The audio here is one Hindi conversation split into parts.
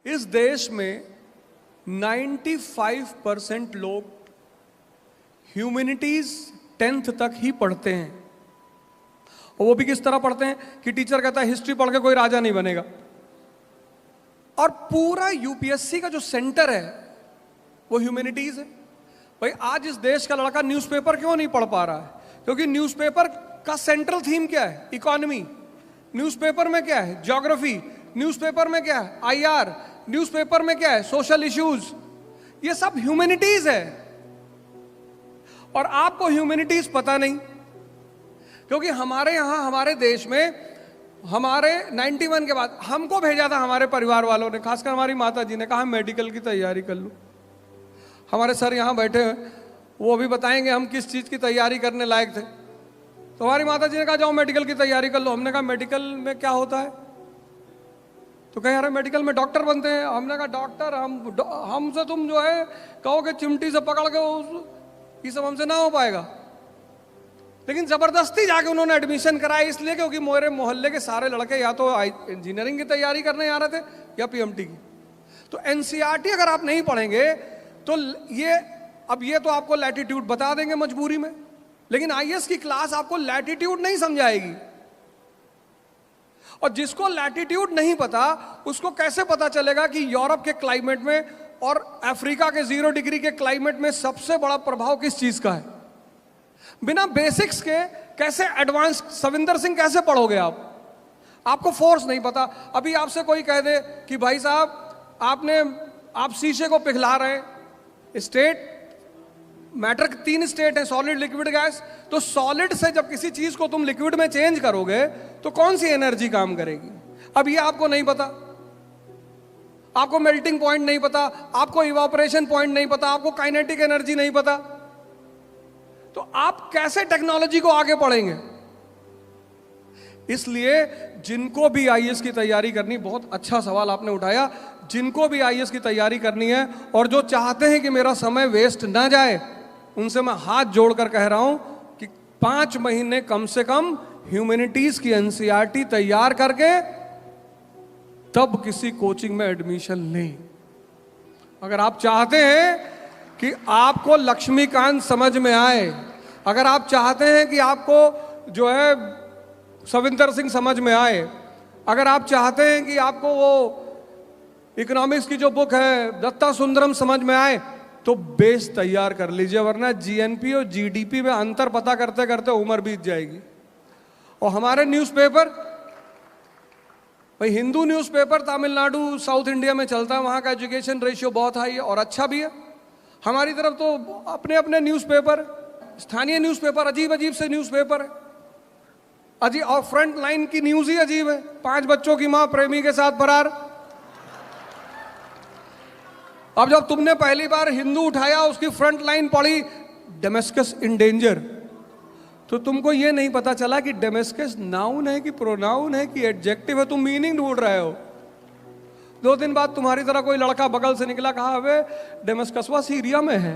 इस देश में 95% लोग ह्यूमैनिटीज 10th तक ही पढ़ते हैं। और वो भी किस तरह पढ़ते हैं कि टीचर कहता है हिस्ट्री पढ़ के कोई राजा नहीं बनेगा। और पूरा यूपीएससी का जो सेंटर है वो ह्यूमैनिटीज है। भाई आज इस देश का लड़का न्यूज़पेपर क्यों नहीं पढ़ पा रहा है? क्योंकि न्यूज़पेपर का सेंट्रल थीम क्या है? इकोनॉमी। न्यूज़पेपर में क्या है? ज्योग्राफी। न्यूज़पेपर में क्या है? आईआर। न्यूज़पेपर में क्या है? Social issues. ये सब ह्यूमैनिटीज है। और आपको ह्यूमैनिटीज पता नहीं, क्योंकि हमारे यहां हमारे देश में हमारे 91 के बाद हमको भेजा था हमारे परिवार वालों ने, खासकर हमारी माता जी ने कहा मेडिकल की तैयारी कर लो। हमारे सर यहाँ बैठे हैं, वो अभी बताएंगे हम किस चीज़ की तैयारी करने लायक थे। तो हमारी माता जी ने कहा जाओ मेडिकल की तैयारी कर लो। हमने कहा मेडिकल में क्या होता है? तो कहे यार मेडिकल में डॉक्टर बनते हैं। हमने कहा डॉक्टर हमसे तुम जो है कहोगे चिमटी से पकड़ के ये सब हमसे ना हो पाएगा। लेकिन जबरदस्ती जाके उन्होंने एडमिशन कराया, इसलिए क्योंकि मेरे मोहल्ले के सारे लड़के या तो इंजीनियरिंग की तैयारी करने आ रहे थे या पीएमटी की। तो एनसीईआरटी अगर आप नहीं पढ़ेंगे तो ये तो आपको लैटिट्यूड बता देंगे मजबूरी में, लेकिन आईएएस की क्लास आपको लैटिट्यूड नहीं समझाएगी। और जिसको लैटिट्यूड नहीं पता उसको कैसे पता चलेगा कि यूरोप के क्लाइमेट में और अफ्रीका के 0 डिग्री के क्लाइमेट में सबसे बड़ा प्रभाव किस चीज का है? बिना बेसिक्स के कैसे एडवांस सविंदर सिंह कैसे पढ़ोगे आप? आपको फोर्स नहीं पता। अभी आपसे कोई कह दे कि भाई साहब आप शीशे को पिघला रहे हैं, स्टेट मैटर 3 स्टेट है, सॉलिड लिक्विड गैस। तो सॉलिड से जब किसी चीज को तुम लिक्विड में चेंज करोगे तो कौन सी एनर्जी काम करेगी? अब ये आपको नहीं पता। आपको मेल्टिंग पॉइंट नहीं पता, आपको इवापोरेशन पॉइंट नहीं पता, आपको काइनेटिक एनर्जी नहीं पता। तो आप कैसे टेक्नोलॉजी को आगे बढ़ेंगे? इसलिए जिनको भी आईएएस की तैयारी करनी, बहुत अच्छा सवाल आपने उठाया, जिनको भी आईएएस की तैयारी करनी है और जो चाहते हैं कि मेरा समय वेस्ट ना जाए, उनसे मैं हाथ जोड़कर कह रहा हूं कि 5 महीने कम से कम ह्यूमैनिटीज की एनसीईआरटी तैयार करके तब किसी कोचिंग में एडमिशन लें। अगर आप चाहते हैं कि आपको लक्ष्मीकांत समझ में आए, अगर आप चाहते हैं कि आपको जो है सविंदर सिंह समझ में आए, अगर आप चाहते हैं कि आपको वो इकोनॉमिक्स की जो बुक है दत्ता सुंदरम समझ में आए, तो बेस तैयार कर लीजिए, वरना जीएनपी और जीडीपी में अंतर पता करते करते उम्र बीत जाएगी। और हमारे न्यूज़पेपर, भाई Hindu newspaper Tamil Nadu south India में चलता है, वहाँ का एजुकेशन रेशियो बहुत हाई है और अच्छा भी है। हमारी तरफ तो अपने अपने न्यूज़पेपर, स्थानीय न्यूज़पेपर, अजीब अजीब से न्यूज़पेपर है, अजीब, और फ्रंट लाइन की न्यूज़ ही अजीब है। 5 बच्चों की माँ प्रेमी के साथ फरार। अब जब तुमने पहली बार हिंदू उठाया, उसकी फ्रंट लाइन पढ़ी डेमेस्कस इन डेंजर, तो तुमको ये नहीं पता चला कि डेमेस्कस नाउन है कि प्रोनाउन है कि एडजेक्टिव है। तुम मीनिंग ढूंढ रहे हो। 2 दिन बाद तुम्हारी तरह कोई लड़का बगल से निकला, कहा अबे डेमेस्कसवा सीरिया में है।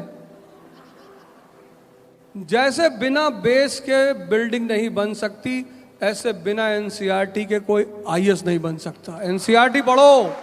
जैसे बिना बेस के बिल्डिंग नहीं बन सकती, ऐसे बिना एनसीईआरटी के कोई आईएएस नहीं बन सकता। एनसीईआरटी पढ़ो।